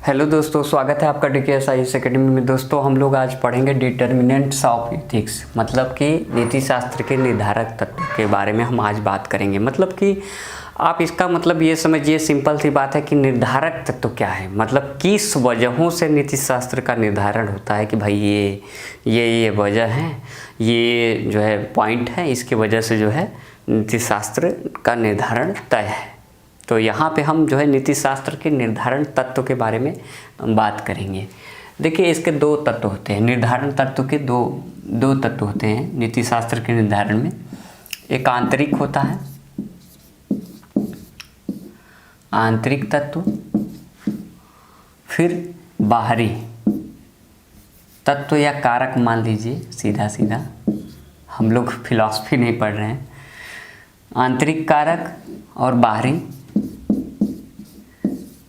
Hello दोस्तों, स्वागत है आपका DKSIS एकेडमी में। दोस्तों हम लोग आज पढ़ेंगे डिटर्मिनेंट्स ऑफ एथिक्स, मतलब कि नीति शास्त्र के निर्धारक तत्व के बारे में हम आज बात करेंगे। मतलब कि आप इसका मतलब ये समझिए, सिंपल सी बात है कि निर्धारक तत्व क्या है, मतलब किस वजहों से नीति शास्त्र का निर्धारण होता है कि भाई ये वजह है, ये जो है पॉइंट है, इसके वजह से जो है नीति शास्त्र का निर्धारण तय है। तो यहाँ पे हम जो है नीति शास्त्र के निर्धारण तत्व के बारे में बात करेंगे। देखिए, इसके दो तत्व होते हैं। निर्धारण तत्व के दो तत्व होते हैं नीति शास्त्र के निर्धारण में। एक आंतरिक होता है, आंतरिक तत्व, फिर बाहरी तत्व या कारक मान लीजिए, सीधा सीधा, हम लोग फिलॉसफी नहीं पढ़ रहे हैं। आंतरिक कारक और बाहरी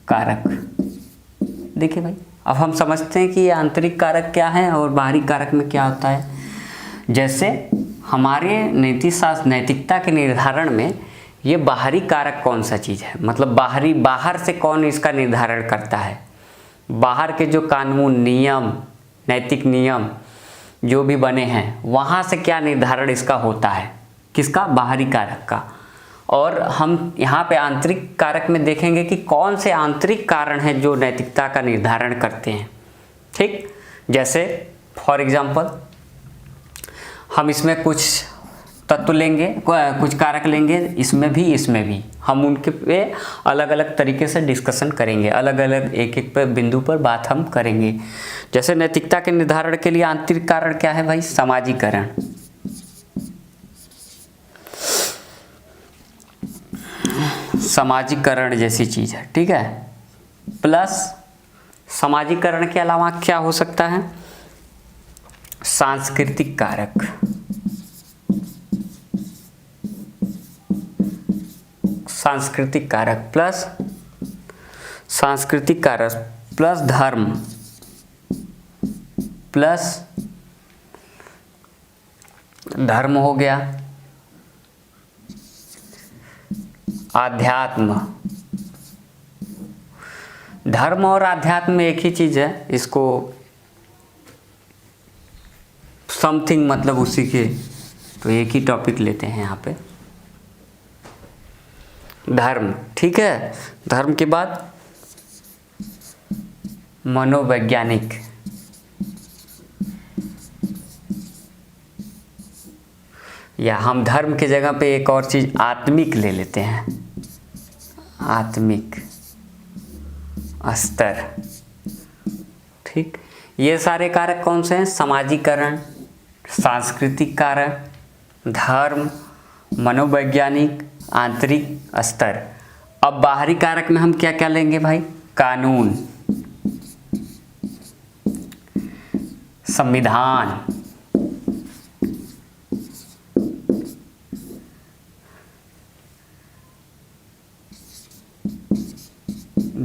कारक। देखिए भाई, अब हम समझते हैं कि ये आंतरिक कारक क्या है और बाहरी कारक में क्या होता है। जैसे हमारे नैतिकता के निर्धारण में ये बाहरी कारक कौन सा चीज़ है, मतलब बाहर से कौन इसका निर्धारण करता है। बाहर के जो कानून, नियम, नैतिक नियम जो भी बने हैं, वहाँ से क्या निर्धारण इसका होता है, किसका, बाहरी कारक का। और हम यहाँ पे आंतरिक कारक में देखेंगे कि कौन से आंतरिक कारण हैं जो नैतिकता का निर्धारण करते हैं। ठीक, जैसे फॉर एग्जांपल हम इसमें कुछ तत्व लेंगे, कुछ कारक लेंगे, इसमें भी हम उनके पे अलग अलग तरीके से डिस्कशन करेंगे, अलग अलग एक एक पे बिंदु पर बात हम करेंगे। जैसे नैतिकता के निर्धारण के लिए आंतरिक कारण क्या है भाई, समाजीकरण। समाजीकरण जैसी चीज है, ठीक है। प्लस समाजीकरण के अलावा क्या हो सकता है, सांस्कृतिक कारक। सांस्कृतिक कारक प्लस धर्म हो गया, आध्यात्म। धर्म और आध्यात्म में एक ही चीज है, इसको समथिंग मतलब उसी के, तो एक ही टॉपिक लेते हैं यहाँ पे, धर्म। ठीक है, धर्म के बाद मनोवैज्ञानिक, या हम धर्म के जगह पे एक और चीज आत्मिक ले लेते हैं, आत्मिक स्तर। ठीक, ये सारे कारक कौन से हैं, समाजीकरण, सांस्कृतिक कारक, धर्म, मनोवैज्ञानिक, आंतरिक स्तर। अब बाहरी कारक में हम क्या क्या लेंगे भाई, कानून, संविधान,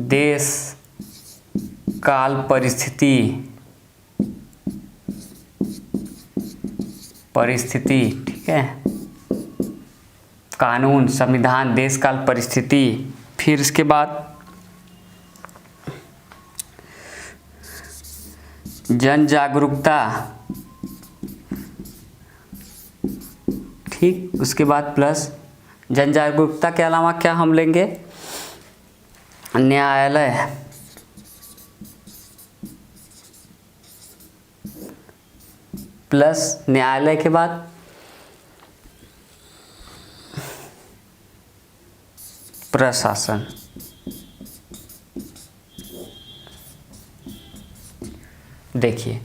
देश काल परिस्थिति, ठीक है। कानून, संविधान, देश काल परिस्थिति। फिर इसके बाद जन जागरूकता। ठीक, उसके बाद प्लस जन जागरूकता के अलावा क्या हम लेंगे, न्यायालय, प्लस न्यायालय के बाद प्रशासन। देखिए,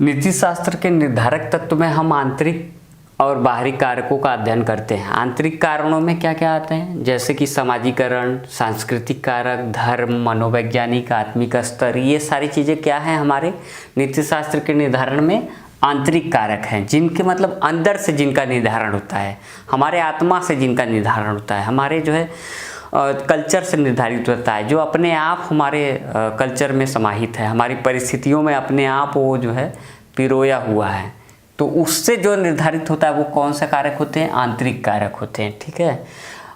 नीति शास्त्र के निर्धारक तत्व में हम आंतरिक और बाहरी कारकों का अध्ययन करते हैं। आंतरिक कारणों में क्या क्या आते हैं, जैसे कि समाजीकरण, सांस्कृतिक कारक, धर्म, मनोवैज्ञानिक, आत्मिक स्तर। ये सारी चीज़ें क्या हैं, हमारे नीति शास्त्र के निर्धारण में आंतरिक कारक हैं, जिनके मतलब अंदर से जिनका निर्धारण होता है, हमारे आत्मा से जिनका निर्धारण होता है, हमारे जो है कल्चर से निर्धारित होता है, जो अपने आप हमारे कल्चर में समाहित है, हमारी परिस्थितियों में अपने आप वो जो है पिरोया हुआ है। तो उससे जो निर्धारित होता है वो कौन सा कारक होते हैं, आंतरिक कारक होते हैं। ठीक है,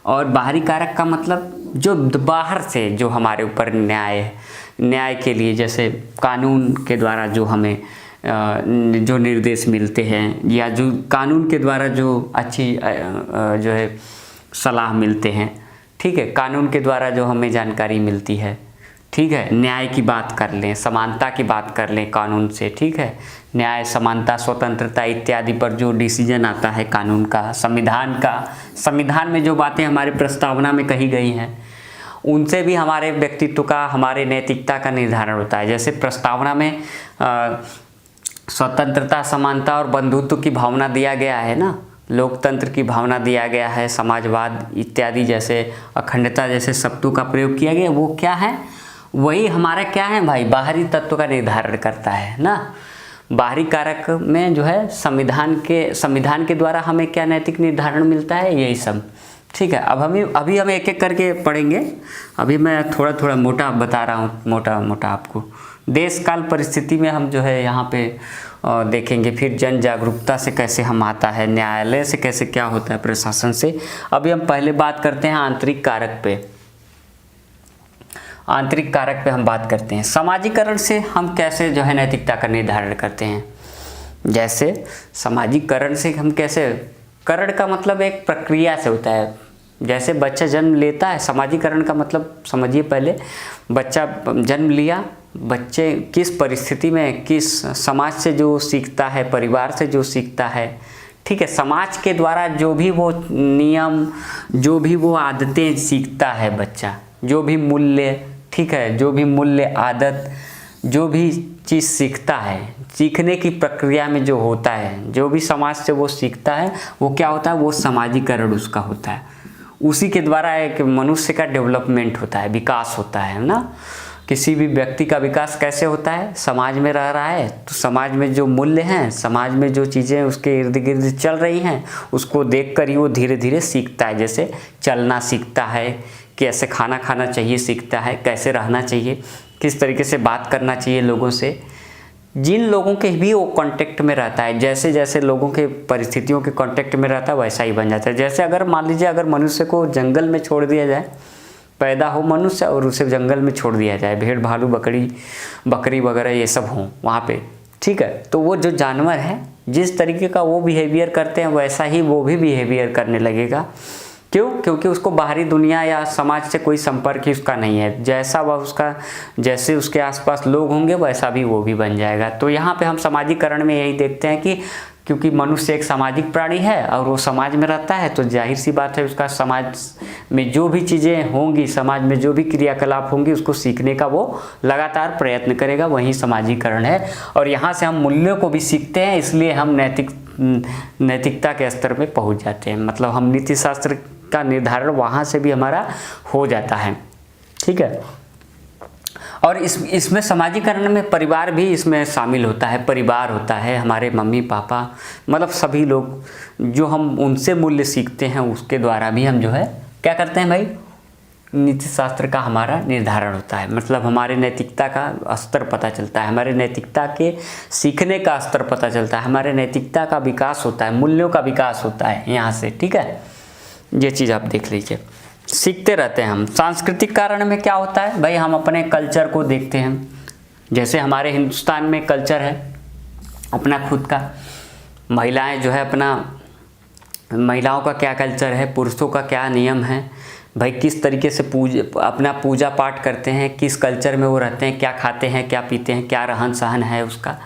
और बाहरी कारक का मतलब जो बाहर से जो हमारे ऊपर न्याय न्याय के लिए, जैसे कानून के द्वारा जो हमें जो निर्देश मिलते हैं, या जो कानून के द्वारा जो अच्छी जो है सलाह मिलते हैं, ठीक है, कानून के द्वारा जो हमें जानकारी मिलती है, ठीक है, न्याय की बात कर लें, समानता की बात कर लें कानून से, ठीक है, न्याय, समानता, स्वतंत्रता इत्यादि पर जो डिसीजन आता है कानून का, संविधान में जो बातें हमारे प्रस्तावना में कही गई हैं, उनसे भी हमारे व्यक्तित्व का, हमारे नैतिकता का निर्धारण होता है। जैसे प्रस्तावना में स्वतंत्रता, समानता और बंधुत्व की भावना दिया गया है ना, लोकतंत्र की भावना दिया गया है, समाजवाद इत्यादि जैसे अखंडता जैसे शब्दों का प्रयोग किया गया, वो क्या है, वही हमारा क्या है भाई, बाहरी तत्व का निर्धारण करता है ना। बाहरी कारक में जो है संविधान के द्वारा हमें क्या नैतिक निर्धारण मिलता है, यही सब, ठीक है। अभी हम एक एक करके पढ़ेंगे। अभी मैं थोड़ा थोड़ा मोटा बता रहा हूँ, मोटा आपको। देश काल परिस्थिति में हम जो है यहाँ पे देखेंगे, फिर जन जागरूकता से कैसे हम आता है, न्यायालय से कैसे क्या होता है, प्रशासन से। अभी हम पहले बात करते हैं आंतरिक कारक पे। आंतरिक कारक पे हम बात करते हैं, समाजीकरण से हम कैसे जो है नैतिकता का निर्धारण करते हैं। जैसे समाजीकरण से हम कैसे, करण का मतलब एक प्रक्रिया से होता है। जैसे बच्चा जन्म लेता है, समाजीकरण का मतलब समझिए, पहले बच्चा जन्म लिया, बच्चे किस परिस्थिति में, किस समाज से जो सीखता है, परिवार से जो सीखता है, ठीक है, समाज के द्वारा जो भी वो नियम, जो भी वो आदतें सीखता है बच्चा, जो भी मूल्य, ठीक है, जो भी मूल्य, आदत, जो भी चीज़ सीखता है, सीखने की प्रक्रिया में जो होता है, जो भी समाज से वो सीखता है, वो क्या होता है, वो समाजीकरण उसका होता है। उसी के द्वारा एक मनुष्य का डेवलपमेंट होता है, विकास होता है ना। किसी भी व्यक्ति का विकास कैसे होता है, समाज में रह रहा है तो समाज में जो मूल्य हैं, समाज में जो चीज़ें उसके इर्द गिर्द चल रही हैं, उसको देखकर ही वो धीरे धीरे सीखता है। जैसे चलना सीखता है, कैसे खाना खाना चाहिए सीखता है, कैसे रहना चाहिए, किस तरीके से बात करना चाहिए लोगों से, जिन लोगों के भी वो कांटेक्ट में रहता है, जैसे जैसे लोगों के परिस्थितियों के कांटेक्ट में रहता है वैसा ही बन जाता है। जैसे अगर मान लीजिए, अगर मनुष्य को जंगल में छोड़ दिया जाए, पैदा हो मनुष्य और उसे जंगल में छोड़ दिया जाए, भेड़ भालू बकरी वगैरह ये सब हों वहाँ पे, ठीक है, तो वो जो जानवर है जिस तरीके का वो बिहेवियर करते हैं वैसा ही वो भी बिहेवियर करने लगेगा। क्यों? क्योंकि उसको बाहरी दुनिया या समाज से कोई संपर्क ही उसका नहीं है। जैसा वह उसका, जैसे उसके आसपास लोग होंगे वैसा भी वो भी बन जाएगा। तो यहाँ पे हम सामाजिकरण में यही देखते हैं कि क्योंकि मनुष्य एक सामाजिक प्राणी है और वो समाज में रहता है, तो जाहिर सी बात है उसका समाज में जो भी चीज़ें होंगी, समाज में जो भी क्रियाकलाप होंगी, उसको सीखने का वो लगातार प्रयत्न करेगा, वही सामाजिकरण है। और यहाँ से हम मूल्यों को भी सीखते हैं, इसलिए हम नैतिकता के स्तर पे पहुँच जाते हैं। मतलब हम नीति शास्त्र का निर्धारण वहाँ से भी हमारा हो जाता है, ठीक है। और इसमें सामाजिकरण में परिवार भी इसमें शामिल होता है। परिवार होता है, हमारे मम्मी पापा, मतलब सभी लोग जो हम उनसे मूल्य सीखते हैं, उसके द्वारा भी हम जो है क्या करते हैं भाई, नीति शास्त्र का हमारा निर्धारण होता है। मतलब हमारे नैतिकता का स्तर पता चलता है, हमारे नैतिकता के सीखने का स्तर पता चलता है, हमारे नैतिकता का विकास होता है, मूल्यों का विकास होता है यहाँ से, ठीक है। ये चीज़ आप देख लीजिए, सीखते रहते हैं हम। सांस्कृतिक कारण में क्या होता है भाई, हम अपने कल्चर को देखते हैं। जैसे हमारे हिंदुस्तान में कल्चर है अपना खुद का, महिलाएं जो है अपना, महिलाओं का क्या कल्चर है, पुरुषों का क्या नियम है भाई, किस तरीके से अपना पूजा पाठ करते हैं, किस कल्चर में वो रहते हैं, क्या खाते हैं, क्या पीते हैं, क्या रहन सहन है उसका,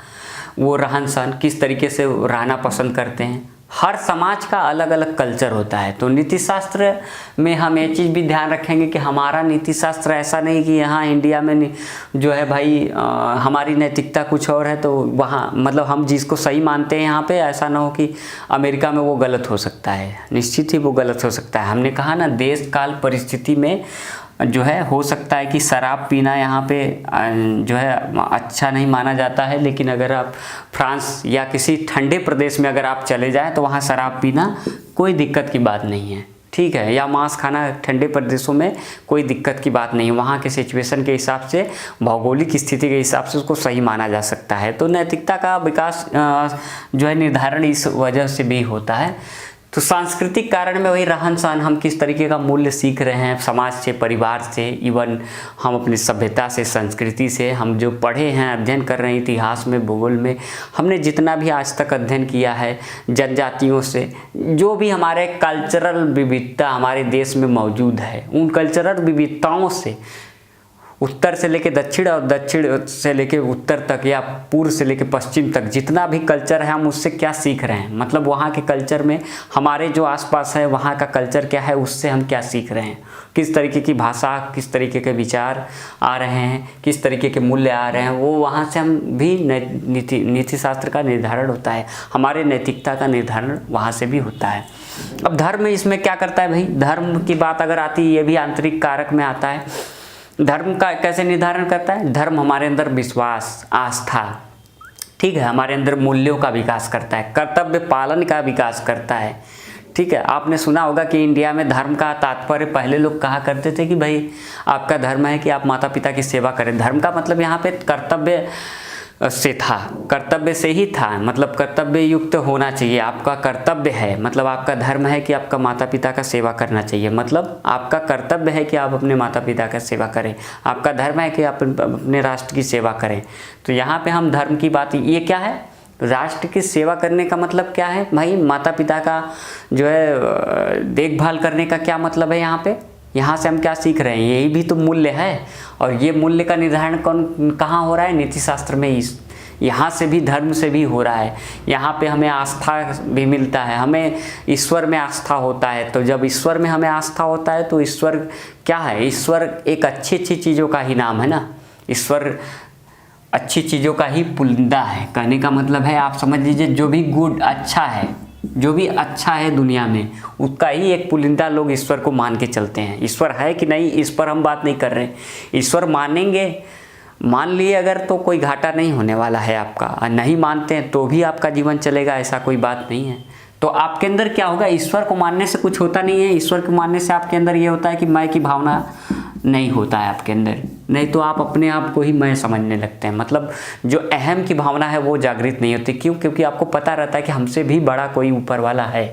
वो रहन सहन किस तरीके से रहना पसंद करते हैं। हर समाज का अलग अलग कल्चर होता है। तो नीति शास्त्र में हम ये चीज़ भी ध्यान रखेंगे कि हमारा नीति शास्त्र ऐसा नहीं कि यहाँ इंडिया में जो है भाई हमारी नैतिकता कुछ और है तो वहाँ, मतलब हम जिसको सही मानते हैं यहाँ पे, ऐसा ना हो कि अमेरिका में वो गलत हो सकता है, निश्चित ही वो गलत हो सकता है। हमने कहा ना, देश काल परिस्थिति में जो है हो सकता है कि शराब पीना यहाँ पे जो है अच्छा नहीं माना जाता है, लेकिन अगर आप फ्रांस या किसी ठंडे प्रदेश में अगर आप चले जाएं तो वहाँ शराब पीना कोई दिक्कत की बात नहीं है, ठीक है, या मांस खाना ठंडे प्रदेशों में कोई दिक्कत की बात नहीं है। वहाँ के सिचुएशन के हिसाब से, भौगोलिक स्थिति के हिसाब से उसको सही माना जा सकता है। तो नैतिकता का विकास जो है निर्धारण इस वजह से भी होता है। तो सांस्कृतिक कारण में वही रहन सहन, हम किस तरीके का मूल्य सीख रहे हैं समाज से, परिवार से, इवन हम अपनी सभ्यता से, संस्कृति से, हम जो पढ़े हैं, अध्ययन कर रहे हैं इतिहास में, भूगोल में, हमने जितना भी आज तक अध्ययन किया है जनजातियों से, जो भी हमारे कल्चरल विविधता हमारे देश में मौजूद है, उन कल्चरल विविधताओं से, उत्तर से लेकर दक्षिण और दक्षिण से लेकर उत्तर तक, या पूर्व से लेकर पश्चिम तक, जितना भी कल्चर है हम उससे क्या सीख रहे हैं, मतलब वहाँ के कल्चर में हमारे जो आसपास है वहाँ का कल्चर क्या है, उससे हम क्या सीख रहे हैं, किस तरीके की भाषा, किस तरीके के विचार आ रहे हैं, किस तरीके के मूल्य आ रहे हैं, वो वहाँ से हम भी नीति शास्त्र का निर्धारण होता है, हमारे नैतिकता का निर्धारण वहाँ से भी होता है। अब धर्म इसमें क्या करता है भाई, धर्म की बात अगर आती है, ये भी आंतरिक कारक में आता है। धर्म का कैसे निर्धारण करता है, धर्म हमारे अंदर विश्वास, आस्था, ठीक है, हमारे अंदर मूल्यों का विकास करता है, कर्तव्य पालन का विकास करता है, ठीक है। आपने सुना होगा कि इंडिया में धर्म का तात्पर्य, पहले लोग कहा करते थे कि भाई आपका धर्म है कि आप माता पिता की सेवा करें। धर्म का मतलब यहाँ पे कर्तव्य से था, कर्तव्य से ही था, मतलब कर्तव्य युक्त होना चाहिए, आपका कर्तव्य है, मतलब आपका धर्म है कि आपका माता पिता का सेवा करना चाहिए, मतलब आपका कर्तव्य है कि आप अपने माता पिता का सेवा करें, आपका धर्म है कि आप अपने राष्ट्र की सेवा करें। तो यहाँ पे हम धर्म की बात, ये क्या है, राष्ट्र की सेवा करने का मतलब क्या है भाई, माता पिता का जो है देखभाल करने का क्या मतलब है यहाँ पे, यहाँ से हम क्या सीख रहे हैं, यही भी तो मूल्य है। और ये मूल्य का निर्धारण कहाँ हो रहा है, नीति शास्त्र में, यहाँ से भी, धर्म से भी हो रहा है। यहाँ पे हमें आस्था भी मिलता है, हमें ईश्वर में आस्था होता है। तो जब ईश्वर में हमें आस्था होता है तो ईश्वर क्या है, ईश्वर एक अच्छी अच्छी चीज़ों का ही नाम है ना, ईश्वर अच्छी चीज़ों का ही पुलिंदा है। कहने का मतलब है, आप समझ लीजिए, जो भी गुड, अच्छा है, जो भी अच्छा है दुनिया में, उसका ही एक पुलिंदा लोग ईश्वर को मान के चलते हैं। ईश्वर है कि नहीं, इस पर हम बात नहीं कर रहे। ईश्वर मानेंगे, मान लिए अगर, तो कोई घाटा नहीं होने वाला है आपका, और नहीं मानते हैं तो भी आपका जीवन चलेगा, ऐसा कोई बात नहीं है। तो आपके अंदर क्या होगा, ईश्वर को मानने से कुछ होता नहीं है। ईश्वर को मानने से आपके अंदर ये होता है कि मैं की भावना नहीं होता है आपके अंदर, नहीं तो आप अपने आप को ही मैं समझने लगते हैं, मतलब जो अहम की भावना है वो जागृत नहीं होती। क्यों? क्योंकि आपको पता रहता है कि हमसे भी बड़ा कोई ऊपर वाला है,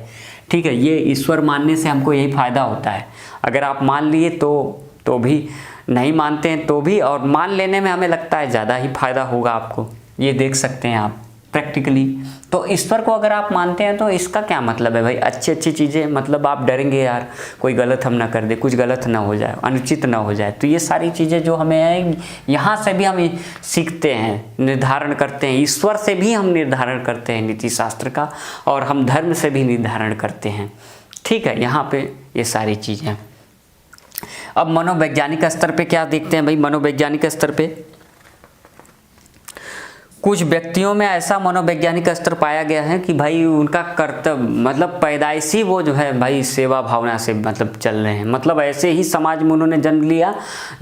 ठीक है। ये ईश्वर मानने से हमको यही फ़ायदा होता है। अगर आप मान लिए तो भी, नहीं मानते हैं तो भी, और मान लेने में हमें लगता है ज़्यादा ही फायदा होगा आपको, ये देख सकते हैं आप प्रैक्टिकली। तो ईश्वर को अगर आप मानते हैं तो इसका क्या मतलब है भाई, अच्छी अच्छी चीज़ें, मतलब आप डरेंगे यार कोई गलत हम ना कर दे, कुछ गलत ना हो जाए, अनुचित ना हो जाए। तो ये सारी चीज़ें जो हमें है, यहाँ से भी हम सीखते हैं, निर्धारण करते हैं, ईश्वर से भी हम निर्धारण करते हैं नीति शास्त्र का, और हम धर्म से भी निर्धारण करते हैं, ठीक है। यहाँ पे ये सारी चीज़ें। अब मनोवैज्ञानिक स्तर पे क्या देखते हैं भाई, मनोवैज्ञानिक स्तर पे कुछ व्यक्तियों में ऐसा मनोवैज्ञानिक स्तर पाया गया है कि भाई उनका कर्तव्य, मतलब पैदाइशी वो जो है भाई सेवा भावना से मतलब चल रहे हैं, मतलब ऐसे ही समाज में उन्होंने जन्म लिया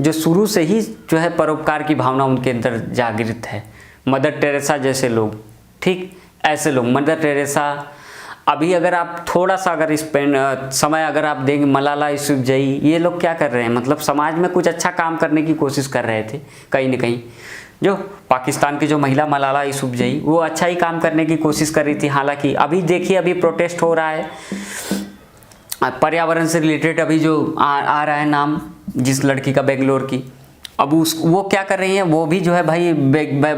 जो शुरू से ही जो है परोपकार की भावना उनके अंदर जागृत है। मदर टेरेसा जैसे लोग, ठीक, ऐसे लोग, मदर टेरेसा। अभी अगर आप थोड़ा सा अगर समय अगर आप देंगे, मलाला यूसुफजई, ये लोग क्या कर रहे हैं, मतलब समाज में कुछ अच्छा काम करने की कोशिश कर रहे थे कहीं न कहीं। जो पाकिस्तान की जो महिला मलाला यूसुफजई, वो अच्छा ही काम करने की कोशिश कर रही थी। हालांकि अभी देखिए, अभी प्रोटेस्ट हो रहा है पर्यावरण से रिलेटेड, अभी जो आ रहा है नाम जिस लड़की का, बेंगलोर की, अब वो क्या कर रही हैं, वो भी जो है भाई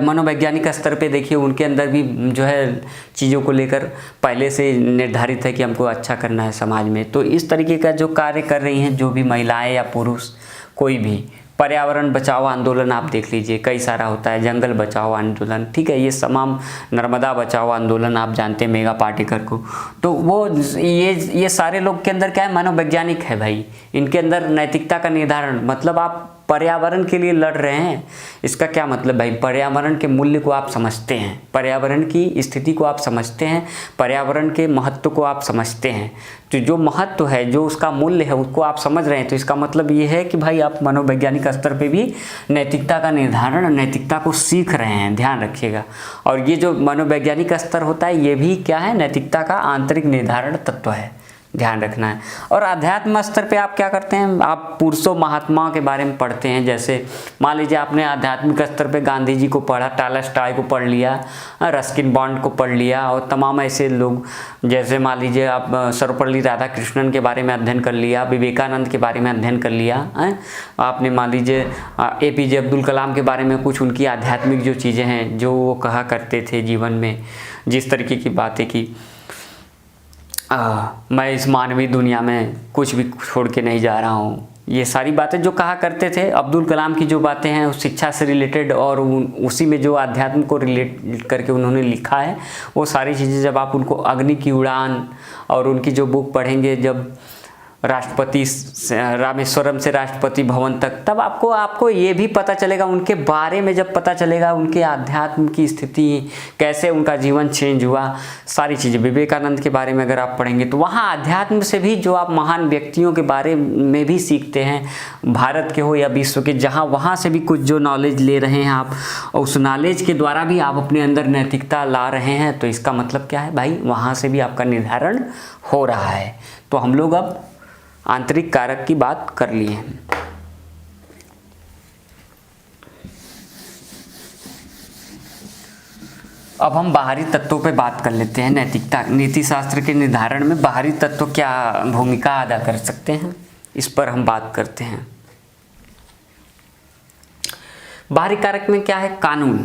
मनोवैज्ञानिक स्तर पे देखिए उनके अंदर भी जो है चीज़ों को लेकर पहले से निर्धारित है कि हमको अच्छा करना है समाज में। तो इस तरीके का जो कार्य कर रही हैं जो भी महिलाएं या पुरुष, कोई भी, पर्यावरण बचाओ आंदोलन आप देख लीजिए, कई सारा होता है, जंगल बचाओ आंदोलन, ठीक है, ये तमाम, नर्मदा बचाओ आंदोलन, आप जानते हैं मेगा पार्टिकल को। तो वो ये सारे लोग के अंदर क्या है, मनोवैज्ञानिक है भाई, इनके अंदर नैतिकता का निर्धारण, मतलब आप पर्यावरण के लिए लड़ रहे हैं, इसका क्या मतलब भाई, पर्यावरण के मूल्य को आप समझते हैं, पर्यावरण की स्थिति को आप समझते हैं, पर्यावरण के महत्व को आप समझते हैं। तो जो महत्व है, जो उसका मूल्य है, उसको आप समझ रहे हैं, तो इसका मतलब ये है कि भाई आप मनोवैज्ञानिक स्तर पे भी नैतिकता का निर्धारण, नैतिकता को सीख रहे हैं, ध्यान रखिएगा। और ये जो मनोवैज्ञानिक स्तर होता है, ये भी क्या है, नैतिकता का आंतरिक निर्धारण तत्व है, ध्यान रखना है। और अध्यात्म स्तर पे आप क्या करते हैं, आप पुरुषों महात्माओं के बारे में पढ़ते हैं। जैसे मान लीजिए आपने आध्यात्मिक स्तर पे गांधी जी को पढ़ा, टॉलस्टॉय को पढ़ लिया, रस्किन बॉन्ड को पढ़ लिया, और तमाम ऐसे लोग, जैसे मान लीजिए आप सर्वपल्ली राधाकृष्णन के बारे में अध्ययन कर लिया, विवेकानंद के बारे में अध्ययन कर लिया है। आपने मान लीजिए APJ अब्दुल कलाम के बारे में कुछ उनकी आध्यात्मिक जो चीज़ें हैं, जो वो कहा करते थे जीवन में, जिस तरीके की बातें की, मैं इस मानवीय दुनिया में कुछ भी छोड़ के नहीं जा रहा हूँ, ये सारी बातें जो कहा करते थे अब्दुल कलाम की, जो बातें हैं उस शिक्षा से रिलेटेड, और उसी में जो अध्यात्म को रिलेट करके उन्होंने लिखा है, वो सारी चीज़ें जब आप उनको अग्नि की उड़ान और उनकी जो बुक पढ़ेंगे, जब राष्ट्रपति रामेश्वरम से राष्ट्रपति भवन तक, तब आपको ये भी पता चलेगा उनके बारे में। जब पता चलेगा उनके आध्यात्म की स्थिति, कैसे उनका जीवन चेंज हुआ, सारी चीज़ें, विवेकानंद के बारे में अगर आप पढ़ेंगे तो वहाँ आध्यात्म से भी जो आप महान व्यक्तियों के बारे में भी सीखते हैं, भारत के हो या विश्व के, जहाँ वहाँ से भी कुछ जो नॉलेज ले रहे हैं आप, और उस नॉलेज के द्वारा भी आप अपने अंदर नैतिकता ला रहे हैं, तो इसका मतलब क्या है भाई, वहाँ से भी आपका निर्धारण हो रहा है। तो हम लोग अब आंतरिक कारक की बात कर लिए हैं। अब हम बाहरी तत्वों पे बात कर लेते हैं। नैतिकता, नीति शास्त्र के निर्धारण में बाहरी तत्व क्या भूमिका अदा कर सकते हैं, इस पर हम बात करते हैं। बाहरी कारक में क्या है, कानून।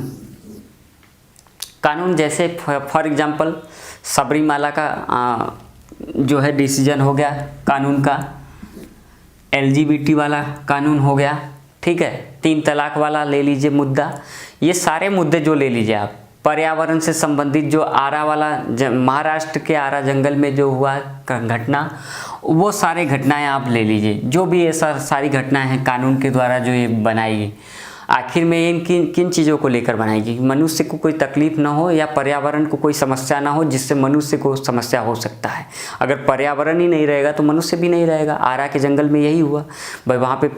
कानून जैसे फॉर एग्जांपल सबरीमाला का जो है डिसीजन हो गया कानून का, LGBT वाला कानून हो गया, ठीक है, 3 तलाक वाला ले लीजिए मुद्दा, ये सारे मुद्दे जो ले लीजिए आप, पर्यावरण से संबंधित जो आरा वाला, महाराष्ट्र के आरा जंगल में जो हुआ घटना, वो सारे घटनाएं आप ले लीजिए, जो भी ऐसा सारी घटनाएं हैं कानून के द्वारा जो ये बनाई गई, आखिर में इन किन चीज़ों को लेकर बनाएगी, मनुष्य को कोई तकलीफ ना हो या पर्यावरण को कोई समस्या ना हो जिससे मनुष्य को समस्या हो सकता है। अगर पर्यावरण ही नहीं रहेगा तो मनुष्य भी नहीं रहेगा। आरा के जंगल में यही हुआ भाई, वहाँ पे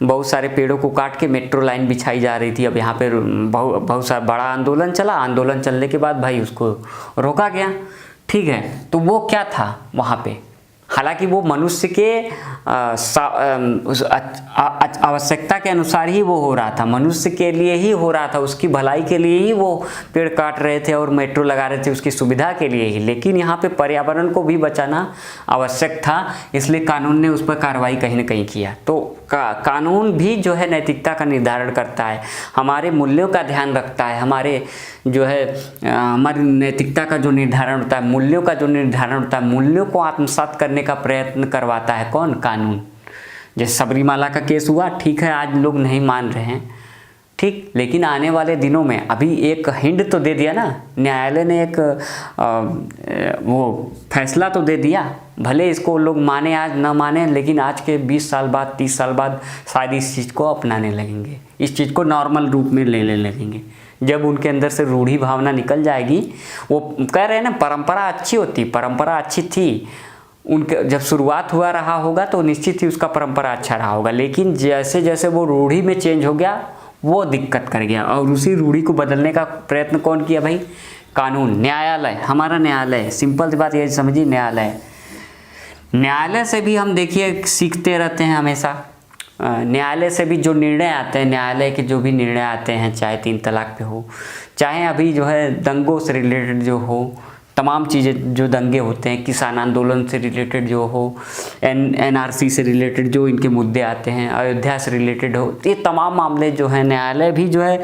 बहुत सारे पेड़ों को काट के मेट्रो लाइन बिछाई जा रही थी। अब यहाँ पे बहुत सारा बड़ा आंदोलन चला, आंदोलन चलने के बाद भाई उसको रोका गया, ठीक है। तो वो क्या था वहाँ पे, हालांकि वो मनुष्य के आवश्यकता के अनुसार ही वो हो रहा था, मनुष्य के लिए ही हो रहा था, उसकी भलाई के लिए ही वो पेड़ काट रहे थे और मेट्रो लगा रहे थे, उसकी सुविधा के लिए ही। लेकिन यहाँ पे पर्यावरण को भी बचाना आवश्यक था, इसलिए कानून ने उस पर कार्रवाई कहीं ना कहीं किया। तो कानून भी जो है नैतिकता का निर्धारण करता है, हमारे मूल्यों का ध्यान रखता है, हमारे जो है हमारी नैतिकता का जो निर्धारण होता है, मूल्यों का जो निर्धारण होता है, मूल्यों को आत्मसात करने का प्रयत्न करवाता है कौन, कानून। जैसे सबरीमाला का केस हुआ, ठीक है, आज लोग नहीं मान रहे हैं, ठीक, लेकिन आने वाले दिनों में अभी एक हिंट तो दे दिया ना, न्यायालय ने एक वो फैसला तो दे दिया, भले इसको लोग माने आज ना माने, लेकिन आज के 20 साल बाद 30 साल बाद शायद इस चीज़ को अपनाने लगेंगे, इस चीज़ को नॉर्मल रूप में लेने लगेंगे। जब उनके अंदर से रूढ़ी भावना निकल जाएगी, वो कह रहे हैं ना परंपरा अच्छी होती, परंपरा अच्छी थी उनके, जब शुरुआत हुआ रहा होगा तो निश्चित ही उसका परंपरा अच्छा रहा होगा, लेकिन जैसे जैसे वो रूढ़ी में चेंज हो गया वो दिक्कत कर गया, और उसी रूढ़ी को बदलने का प्रयत्न कौन किया भाई, कानून, न्यायालय, हमारा न्यायालय। सिंपल सी बात ये समझिए, न्यायालय से भी हम देखिए सीखते रहते हैं हमेशा। न्यायालय से भी जो निर्णय आते हैं, न्यायालय के जो भी निर्णय आते हैं, चाहे 3 तलाक पे हो, चाहे अभी जो है दंगों से रिलेटेड जो हो, तमाम चीज़ें जो दंगे होते हैं, किसान आंदोलन से रिलेटेड जो हो, NRC से रिलेटेड जो इनके मुद्दे आते हैं, अयोध्या से रिलेटेड हो, ये तमाम मामले जो है न्यायालय भी जो है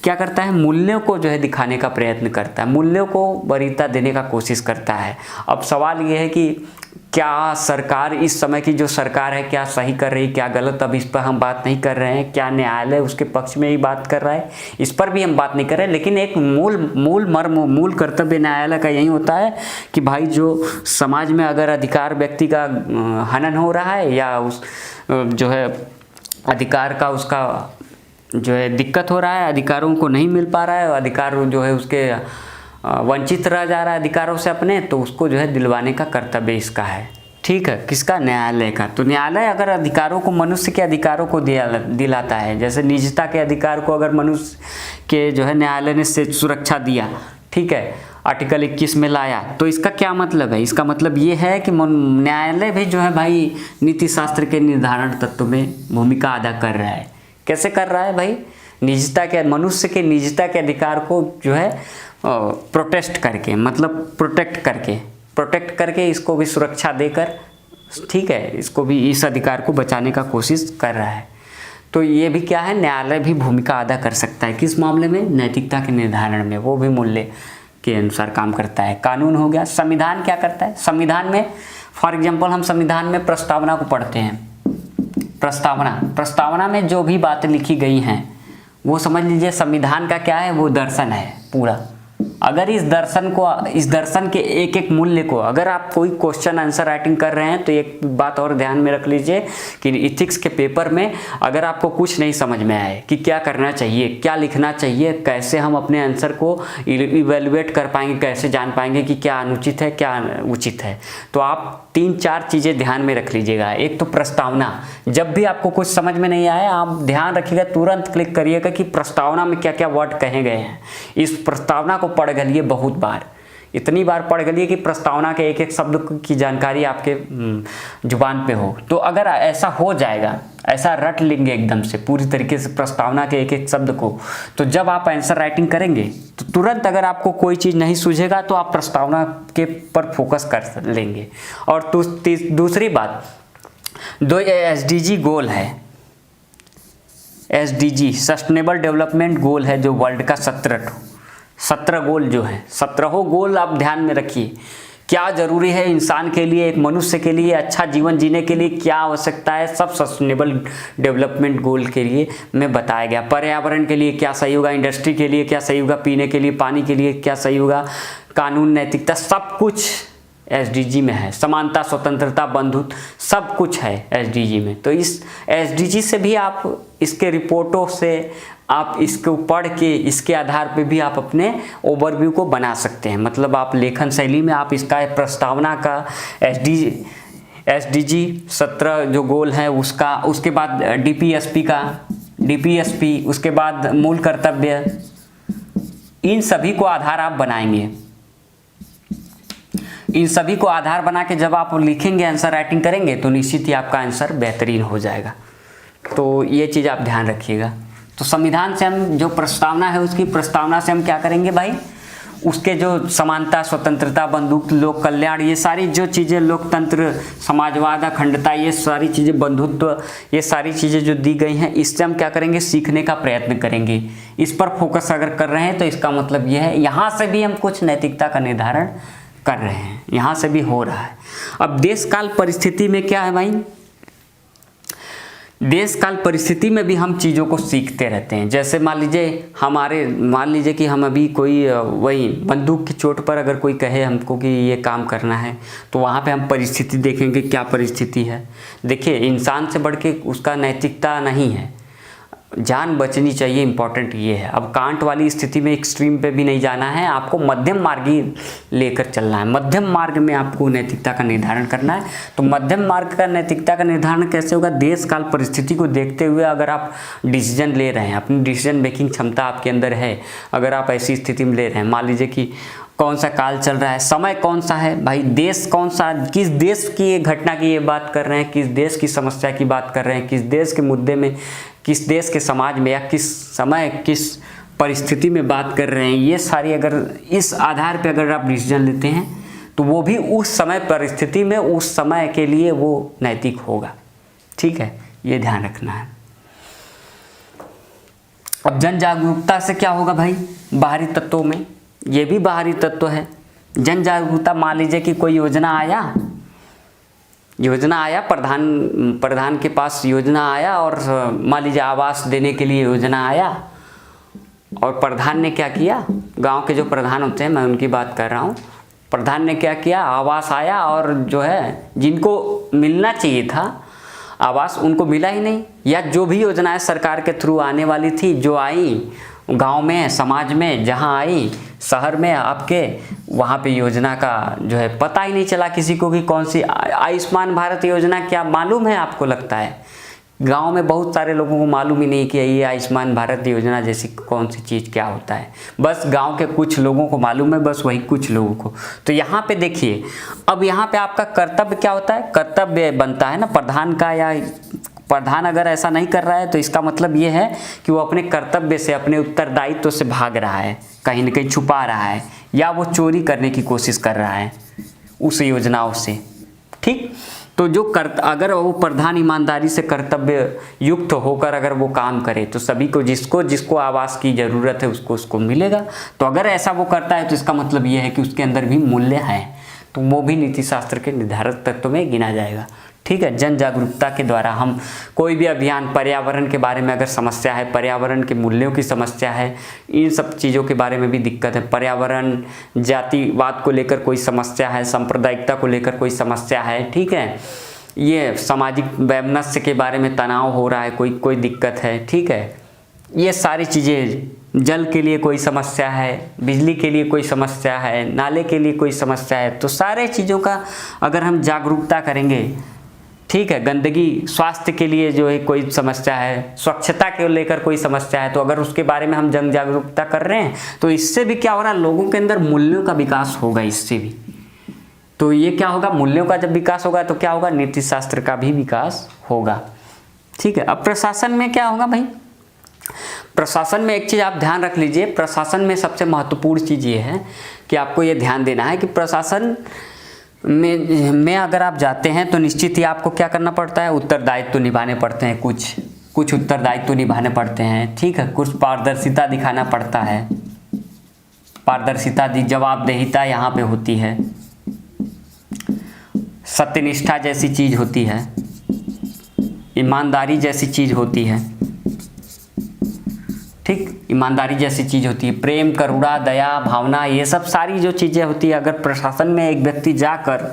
क्या करता है, मूल्यों को जो है दिखाने का प्रयत्न करता है, मूल्यों को वरीयता देने का कोशिश करता है। अब सवाल ये है कि क्या सरकार, इस समय की जो सरकार है, क्या सही कर रही, क्या गलत, अब इस पर हम बात नहीं कर रहे हैं। क्या न्यायालय उसके पक्ष में ही बात कर रहा है, इस पर भी हम बात नहीं कर रहे हैं। लेकिन एक मूल कर्तव्य न्यायालय का यही होता है कि भाई जो समाज में अगर अधिकार व्यक्ति का हनन हो रहा है, या उस जो है अधिकार का उसका जो है दिक्कत हो रहा है, अधिकारों को नहीं मिल पा रहा है, अधिकार जो है उसके वंचित रह जा रहा है अधिकारों से अपने, तो उसको जो है दिलवाने का कर्तव्य इसका है, ठीक है, किसका, न्यायालय का। तो न्यायालय अगर अधिकारों को, मनुष्य के अधिकारों को दिलाता है, जैसे निजता के अधिकार को अगर मनुष्य के जो है न्यायालय ने से सुरक्षा दिया, ठीक है, आर्टिकल 21 में लाया। तो इसका क्या मतलब है? इसका मतलब ये है कि न्यायालय भी जो है भाई नीति शास्त्र के निर्धारण तत्व में भूमिका अदा कर रहा है। कैसे कर रहा है भाई? निजता के, मनुष्य के निजता के अधिकार को जो है प्रोटेस्ट करके, मतलब प्रोटेक्ट करके इसको भी सुरक्षा देकर, ठीक है, इसको भी, इस अधिकार को बचाने का कोशिश कर रहा है। तो ये भी क्या है, न्यायालय भी भूमिका अदा कर सकता है। किस मामले में? नैतिकता के निर्धारण में। वो भी मूल्य के अनुसार काम करता है। कानून हो गया। संविधान क्या करता है? संविधान में फॉर एग्जांपल हम संविधान में प्रस्तावना को पढ़ते हैं। प्रस्तावना में जो भी बातें लिखी गई हैं वो समझ लीजिए संविधान का क्या है, वो दर्शन है पूरा। अगर इस दर्शन के एक एक मूल्य को, अगर आप कोई क्वेश्चन आंसर राइटिंग कर रहे हैं तो एक बात और ध्यान में रख लीजिए कि इथिक्स के पेपर में अगर आपको कुछ नहीं समझ में आए कि क्या करना चाहिए, क्या लिखना चाहिए, कैसे हम अपने आंसर को इवेल्युएट कर पाएंगे, कैसे जान पाएंगे कि क्या अनुचित है क्या उचित है, तो आप 3-4 चीज़ें ध्यान में रख लीजिएगा। एक तो प्रस्तावना, जब भी आपको कुछ समझ में नहीं आए आप ध्यान रखिएगा, तुरंत क्लिक करिएगा कि प्रस्तावना में क्या क्या वर्ड कहे गए हैं। इस प्रस्तावना को पढ़ गलिए बहुत बार, इतनी बार पढ़ गलिए कि प्रस्तावना के एक एक शब्द की जानकारी आपके जुबान पे हो। तो अगर ऐसा हो जाएगा, ऐसा रट लेंगे एकदम से पूरी तरीके से प्रस्तावना के एक एक शब्द को, तो जब आप आंसर राइटिंग करेंगे तो तुरंत अगर आपको कोई चीज़ नहीं सूझेगा तो आप प्रस्तावना के पर फोकस कर लेंगे। और दूसरी बात, 2 SDG गोल है, SDG सस्टेनेबल डेवलपमेंट गोल है जो वर्ल्ड का 17 गोल जो है, 17 गोल आप ध्यान में रखिए। क्या जरूरी है इंसान के लिए, एक मनुष्य के लिए अच्छा जीवन जीने के लिए क्या आवश्यकता है, सब सस्टेनेबल डेवलपमेंट गोल के लिए में बताया गया। पर्यावरण के लिए क्या सही होगा, इंडस्ट्री के लिए क्या सही होगा, पीने के लिए पानी के लिए क्या सही होगा, कानून, नैतिकता, सब कुछ SDG में है। समानता, स्वतंत्रता, बंधुत्व, सब कुछ है SDG में। तो इस SDG से भी आप, इसके रिपोर्टों से आप इसको पढ़ के इसके आधार पे भी आप अपने ओवरव्यू को बना सकते हैं। मतलब आप लेखन शैली में आप इसका प्रस्तावना का SDG 17 जो गोल है उसका, उसके बाद DPSP, उसके बाद मूल कर्तव्य, इन सभी को आधार आप बनाएंगे। इन सभी को आधार बना के जब आप लिखेंगे, आंसर राइटिंग करेंगे तो निश्चित ही आपका आंसर बेहतरीन हो जाएगा। तो ये चीज़ आप ध्यान रखिएगा। तो संविधान से हम जो प्रस्तावना है, उसकी प्रस्तावना से हम क्या करेंगे भाई, उसके जो समानता, स्वतंत्रता, बंधुत्व, लोक कल्याण, ये सारी जो चीज़ें, लोकतंत्र, समाजवाद, अखंडता, ये सारी चीज़ें, बंधुत्व, ये सारी चीज़ें जो दी गई हैं, इससे हम क्या करेंगे, सीखने का प्रयत्न करेंगे। इस पर फोकस अगर कर रहे हैं तो इसका मतलब ये है यहाँ से भी हम कुछ नैतिकता का निर्धारण कर रहे हैं, यहाँ से भी हो रहा है। अब देश काल परिस्थिति में क्या है भाई, देश काल परिस्थिति में भी हम चीज़ों को सीखते रहते हैं। जैसे मान लीजिए कि हम अभी कोई वही बंदूक की चोट पर अगर कोई कहे हमको कि ये काम करना है, तो वहाँ पे हम परिस्थिति देखेंगे, क्या परिस्थिति है। देखिए, इंसान से बढ़ के उसका नैतिकता नहीं है, जान बचनी चाहिए, इंपॉर्टेंट ये है। अब कांट वाली स्थिति में एक्सट्रीम पे भी नहीं जाना है, आपको मध्यम मार्ग ही लेकर चलना है। मध्यम मार्ग में आपको नैतिकता का निर्धारण करना है। तो मध्यम मार्ग का नैतिकता का निर्धारण कैसे होगा, देश काल परिस्थिति को देखते हुए अगर आप डिसीजन ले रहे हैं, अपनी डिसीजन मेकिंग क्षमता आपके अंदर है, अगर आप ऐसी स्थिति में ले रहे हैं, मान लीजिए कि कौन सा काल चल रहा है, समय कौन सा है भाई, देश कौन सा, किस देश की घटना की ये बात कर रहे हैं, किस देश की समस्या की बात कर रहे हैं, किस देश के मुद्दे में, किस देश के समाज में या किस समय किस परिस्थिति में बात कर रहे हैं, ये सारी अगर इस आधार पे अगर आप डिसीजन लेते हैं तो वो भी उस समय परिस्थिति में उस समय के लिए वो नैतिक होगा। ठीक है, ये ध्यान रखना है। अब जन जागरूकता से क्या होगा भाई, बाहरी तत्वों में, ये भी बाहरी तत्व है। जन जागरूकता, मान लीजिए कि कोई योजना आया, प्रधान के पास योजना आया और मान लीजिए आवास देने के लिए योजना आया, और प्रधान ने क्या किया, गांव के जो प्रधान होते हैं, मैं उनकी बात कर रहा हूँ, प्रधान ने क्या किया, आवास आया और जो है जिनको मिलना चाहिए था आवास उनको मिला ही नहीं, या जो भी योजनाएं सरकार के थ्रू आने वाली थी, जो आई गांव में, समाज में, जहां आई, शहर में आपके, वहां पे योजना का जो है पता ही नहीं चला किसी को कि कौन सी आयुष्मान भारत योजना, क्या मालूम है आपको, लगता है गांव में बहुत सारे लोगों को मालूम ही नहीं कि ये आयुष्मान भारत योजना जैसी कौन सी चीज़ क्या होता है। बस गांव के कुछ लोगों को मालूम है, बस वही कुछ लोगों को। तो यहाँ पे देखिए, अब यहाँ पे आपका कर्तव्य क्या होता है, कर्तव्य बनता है ना प्रधान का, या प्रधान अगर ऐसा नहीं कर रहा है तो इसका मतलब ये है कि वो अपने कर्तव्य से, अपने उत्तरदायित्व से भाग रहा है, कहीं ना कहीं छुपा रहा है, या वो चोरी करने की कोशिश कर रहा है उस योजनाओं से। ठीक, तो जो अगर वो प्रधान ईमानदारी से कर्तव्य युक्त होकर अगर वो काम करे तो सभी को, जिसको जिसको आवास की ज़रूरत है उसको उसको मिलेगा। तो अगर ऐसा वो करता है तो इसका मतलब ये है कि उसके अंदर भी मूल्य है, तो वो भी नीति शास्त्र के निर्धारित तत्व में गिना जाएगा। ठीक है, जन जागरूकता के द्वारा हम कोई भी अभियान, पर्यावरण के बारे में अगर समस्या है, पर्यावरण के मूल्यों की समस्या है, इन सब चीज़ों के बारे में भी दिक्कत है, पर्यावरण, जातिवाद को लेकर कोई समस्या है, सांप्रदायिकता को लेकर कोई समस्या है, ठीक है, ये सामाजिक वैमनस्य के बारे में तनाव हो रहा है, कोई दिक्कत है, ठीक है, ये सारी चीज़ें, जल के लिए कोई समस्या है, बिजली के लिए कोई समस्या है, नाले के लिए कोई समस्या है, तो सारे चीज़ों का अगर हम जागरूकता करेंगे, ठीक है, गंदगी, स्वास्थ्य के लिए जो है कोई समस्या है, स्वच्छता के लेकर कोई समस्या है, तो अगर उसके बारे में हम जन जागरूकता कर रहे हैं तो इससे भी क्या हो रहा है, लोगों के अंदर मूल्यों का विकास होगा। इससे भी तो ये क्या होगा, मूल्यों का जब विकास होगा तो क्या होगा, नीति शास्त्र का भी विकास होगा। ठीक है, अब प्रशासन में क्या होगा भाई, प्रशासन में एक चीज़ आप ध्यान रख लीजिए, प्रशासन में सबसे महत्वपूर्ण चीज़ ये है कि आपको ये ध्यान देना है कि प्रशासन में अगर आप जाते हैं तो निश्चित ही आपको क्या करना पड़ता है, उत्तरदायित्व तो निभाने पड़ते हैं, कुछ उत्तरदायित्व तो निभाने पड़ते हैं। ठीक है, कुछ पारदर्शिता दिखाना पड़ता है, पारदर्शिता जवाबदेहिता यहाँ पे होती है, सत्यनिष्ठा जैसी चीज़ होती है, ईमानदारी जैसी चीज़ होती है। ठीक, ईमानदारी जैसी चीज़ होती है, प्रेम, करुणा, दया, भावना, ये सब सारी जो चीज़ें होती है, अगर प्रशासन में एक व्यक्ति जाकर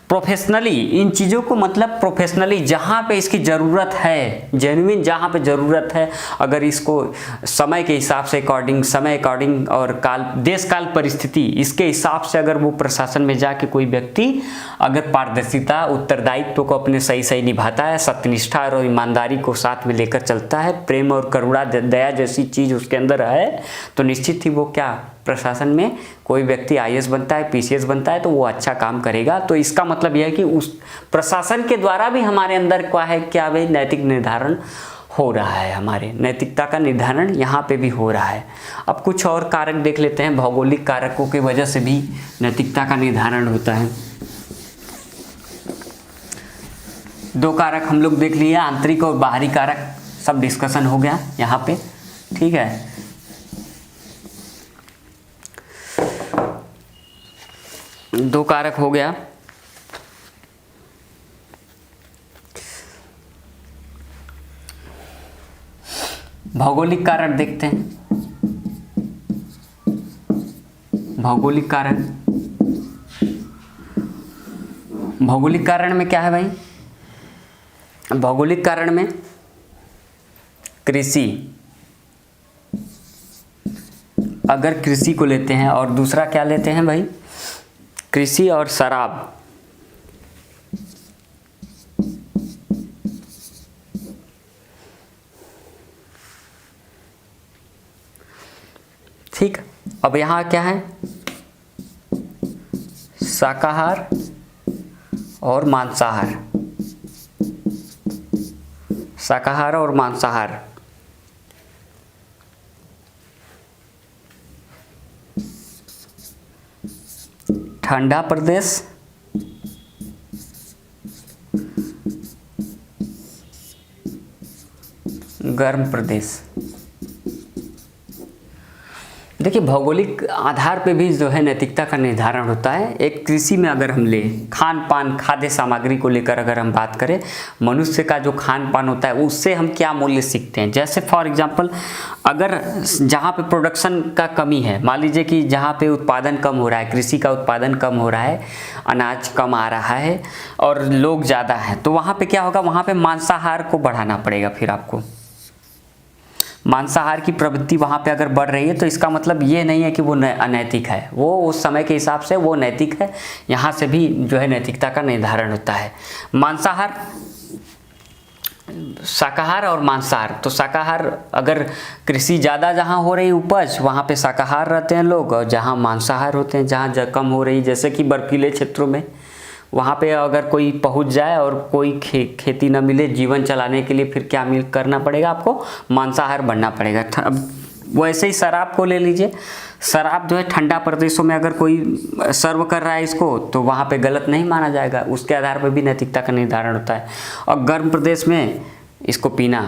प्रोफेशनली इन चीज़ों को, मतलब प्रोफेशनली जहाँ पे इसकी ज़रूरत है, जेन्युइन जहाँ पे ज़रूरत है, अगर इसको समय के हिसाब से समय अकॉर्डिंग और देश काल परिस्थिति इसके हिसाब से अगर वो प्रशासन में जाके कोई व्यक्ति अगर पारदर्शिता, उत्तरदायित्व को अपने सही निभाता है, सत्यनिष्ठा और ईमानदारी को साथ में लेकर चलता है, प्रेम और करुणा, दया जैसी चीज़ उसके अंदर है, तो निश्चित ही वो क्या, प्रशासन में कोई व्यक्ति आईएएस बनता है, पीसीएस बनता है, तो वो अच्छा काम करेगा। तो इसका मतलब यह है कि उस प्रशासन के द्वारा भी हमारे अंदर क्या भाई, नैतिक निर्धारण हो रहा है, हमारे नैतिकता का निर्धारण यहाँ पे भी हो रहा है। अब कुछ और कारक देख लेते हैं, भौगोलिक कारकों की वजह से भी नैतिकता का निर्धारण होता है। 2 कारक हम लोग देख लिए, आंतरिक और बाहरी कारक, सब डिस्कशन हो गया यहाँ पे। ठीक है, दो कारक हो गया। भौगोलिक कारक देखते हैं। भौगोलिक कारक, भौगोलिक कारण में क्या है भाई, भौगोलिक कारण में कृषि, अगर कृषि को लेते हैं, और दूसरा क्या लेते हैं भाई, कृषि और शराब। ठीक, अब यहाँ क्या है, शाकाहार और मांसाहार, शाकाहार और मांसाहार। ठंडा प्रदेश, गर्म प्रदेश। देखिए, भौगोलिक आधार पे भी जो है नैतिकता का निर्धारण होता है। एक कृषि में अगर हम ले, खान पान, खाद्य सामग्री को लेकर अगर हम बात करें, मनुष्य का जो खान पान होता है उससे हम क्या मूल्य सीखते हैं। जैसे फॉर एग्जांपल, अगर जहाँ पे प्रोडक्शन का कमी है, मान लीजिए कि जहाँ पे उत्पादन कम हो रहा है, कृषि का उत्पादन कम हो रहा है, अनाज कम आ रहा है और लोग ज़्यादा हैं, तो वहाँ पे क्या होगा, वहाँ पे मांसाहार को बढ़ाना पड़ेगा। फिर आपको मांसाहार की प्रवृत्ति वहाँ पे अगर बढ़ रही है तो इसका मतलब ये नहीं है कि वो अनैतिक है, वो उस समय के हिसाब से वो नैतिक है। यहाँ से भी जो है नैतिकता का निर्धारण होता है। मांसाहार शाकाहार और मांसाहार। तो शाकाहार, अगर कृषि ज़्यादा जहाँ हो रही उपज वहाँ पे शाकाहार रहते हैं लोग, और जहाँ मांसाहार होते हैं, जहाँ कम हो रही, जैसे कि बर्फीले क्षेत्रों में, वहाँ पे अगर कोई पहुँच जाए और कोई खेती न मिले जीवन चलाने के लिए, फिर क्या करना पड़ेगा आपको, मांसाहार बनना पड़ेगा। अब वैसे ही शराब को ले लीजिए, शराब जो है ठंडा प्रदेशों में अगर कोई सर्व कर रहा है इसको, तो वहाँ पे गलत नहीं माना जाएगा, उसके आधार पर भी नैतिकता का निर्धारण होता है। और गर्म प्रदेश में इसको पीना